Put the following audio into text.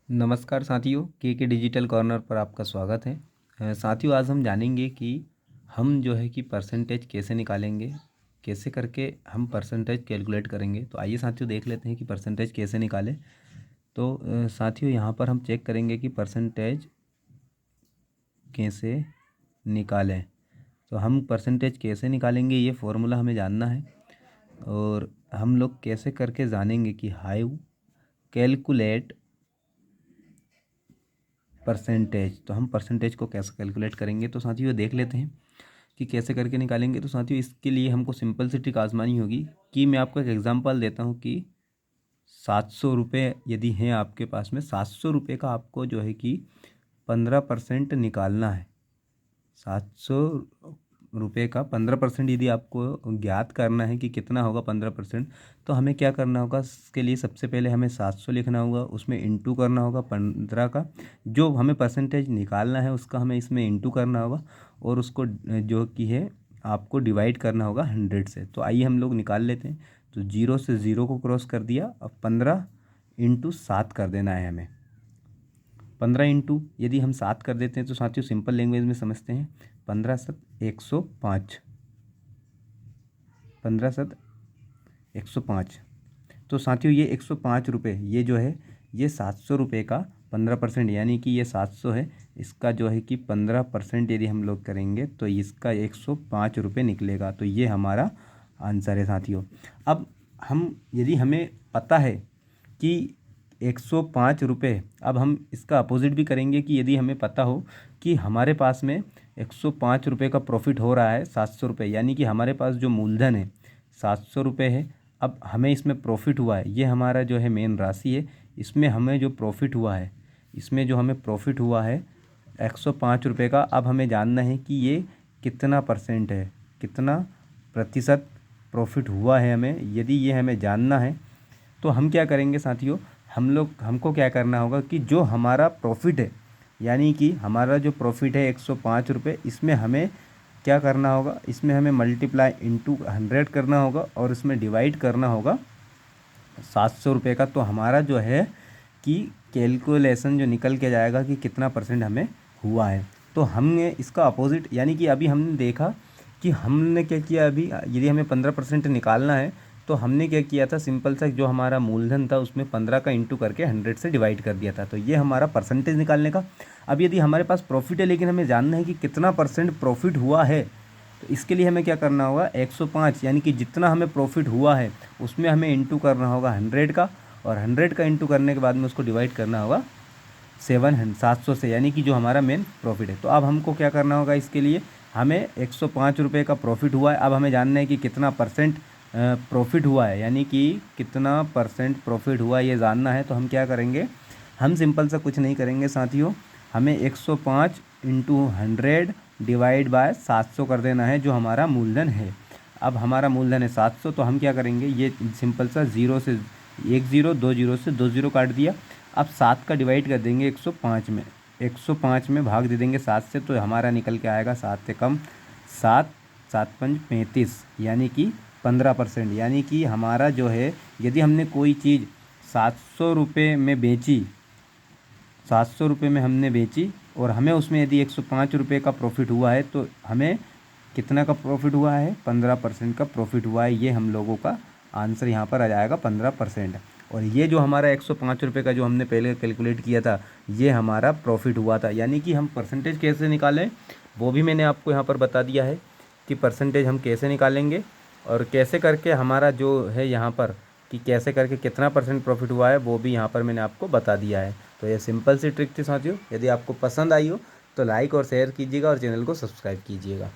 नमस्कार साथियों, के डिजिटल कॉर्नर पर आपका स्वागत है। साथियों, आज हम जानेंगे कि हम जो है कि परसेंटेज कैसे निकालेंगे, कैसे करके हम परसेंटेज कैलकुलेट करेंगे। तो आइए साथियों देख लेते हैं कि परसेंटेज कैसे निकालें। तो साथियों यहाँ पर हम चेक करेंगे कि परसेंटेज कैसे निकालें। तो हम परसेंटेज कैसे निकालेंगे ये फॉर्मूला हमें जानना है, और हम लोग कैसे करके जानेंगे कि हाउ कैलकुलेट परसेंटेज। तो हम परसेंटेज को कैसे कैलकुलेट करेंगे, तो साथियों देख लेते हैं कि कैसे करके निकालेंगे। तो साथियों इसके लिए हमको सिंपल सी ट्रिक आजमानी होगी कि मैं आपको एक एग्जांपल देता हूँ कि 700 रुपये यदि हैं आपके पास में, 700 रुपये का आपको जो है कि 15% निकालना है। 700 रुपये का 15% यदि आपको ज्ञात करना है कि कितना होगा 15%, तो हमें क्या करना होगा। इसके लिए सबसे पहले हमें 700 लिखना होगा, उसमें इंटू करना होगा 15 का। जो हमें परसेंटेज निकालना है उसका हमें इसमें इंटू करना होगा, और उसको जो कि है आपको डिवाइड करना होगा 100 से। तो आइए हम लोग निकाल लेते हैं। तो 0 से 0 को क्रॉस कर दिया, अब 15 इंटू 7 कर देना है हमें। 15 इंटू यदि हम 7 कर देते हैं तो साथियों सिंपल लैंग्वेज में समझते हैं। 15 7 105, 15 7 105। तो साथियों ये 105 रुपये, ये जो है ये 700 रुपये का 15%, यानी कि ये 700 है, इसका जो है कि 15% यदि हम लोग करेंगे तो इसका 105 रुपये निकलेगा। तो ये हमारा आंसर है साथियों। अब हम यदि हमें पता है कि 105 रुपये, अब हम इसका अपोजिट भी करेंगे कि यदि हमें पता हो कि हमारे पास में 105 रुपये का प्रॉफिट हो रहा है 700 रुपये, यानी कि हमारे पास जो मूलधन है 700 रुपये है। अब हमें इसमें प्रॉफिट हुआ है, ये हमारा जो है मेन राशि है। इसमें हमें जो प्रॉफिट हुआ है, इसमें जो हमें प्रॉफिट हुआ है 105 रुपये का। अब हमें जानना है कि ये कितना परसेंट है, कितना प्रतिशत प्रॉफिट हुआ है हमें। यदि ये हमें जानना है तो हम क्या करेंगे साथियों, हमको क्या करना होगा कि जो हमारा प्रॉफिट है, यानी कि हमारा जो प्रॉफिट है 105 रुपये, इसमें हमें क्या करना होगा, इसमें हमें मल्टीप्लाई इंटू 100 करना होगा, और इसमें डिवाइड करना होगा 700 रुपये का। तो हमारा जो है कि कैलकुलेशन जो निकल के जाएगा कि कितना परसेंट हमें हुआ है। तो हमने इसका अपोजिट, यानी कि अभी हमने देखा कि हमने क्या किया, अभी यदि हमें 15% निकालना है तो हमने क्या किया था, सिंपल सा जो हमारा मूलधन था उसमें 15 का इंटू करके 100 से डिवाइड कर दिया था। तो ये हमारा परसेंटेज निकालने का। अब यदि हमारे पास प्रॉफिट है लेकिन हमें जानना है कि कितना परसेंट प्रॉफिट हुआ है, तो इसके लिए हमें क्या करना होगा, 105, यानी कि जितना हमें प्रॉफिट हुआ है उसमें हमें इंटू करना होगा 100 का, और 100 का इंटू करने के बाद में उसको डिवाइड करना होगा 700 से, यानी कि जो हमारा मेन प्रॉफिट है। तो अब हमको क्या करना होगा, इसके लिए हमें 105 रुपये का प्रॉफिट हुआ है। अब हमें जानना है कि कितना परसेंट प्रॉफिट हुआ है, यानी कि कितना परसेंट प्रॉफिट हुआ है ये जानना है। तो हम क्या करेंगे, हम सिंपल सा कुछ नहीं करेंगे साथियों, हमें 105 इंटू 100 डिवाइड बाय 700 कर देना है, जो हमारा मूलधन है। अब हमारा मूलधन है 700, तो हम क्या करेंगे, ये सिंपल सा 0 से 1 0, 2 0 से 2 0 काट दिया। अब 7 का डिवाइड कर देंगे 105 में, 105 में भाग दे देंगे 7 से, तो हमारा निकल के आएगा 7 से कम 7, 7 5 35, यानी कि 15%। यानी कि हमारा जो है, यदि हमने कोई चीज़ 700 रुपये में बेची, 700 रुपये में हमने बेची, और हमें उसमें यदि 105 रुपये का प्रॉफिट हुआ है, तो हमें कितना का प्रॉफिट हुआ है, 15% का प्रॉफिट हुआ है। ये हम लोगों का आंसर यहाँ पर आ जाएगा 15%। और ये जो हमारा 105 रुपये का जो हमने पहले कैलकुलेट किया था, ये हमारा प्रॉफिट हुआ था। यानी कि हम परसेंटेज कैसे निकालें वो भी मैंने आपको यहाँ पर बता दिया है कि परसेंटेज हम कैसे निकालेंगे, और कैसे करके हमारा जो है यहाँ पर कि कैसे करके कितना परसेंट प्रॉफिट हुआ है वो भी यहाँ पर मैंने आपको बता दिया है। तो ये सिंपल सी ट्रिक थी साथियों। यदि आपको पसंद आई हो तो लाइक और शेयर कीजिएगा, और चैनल को सब्सक्राइब कीजिएगा।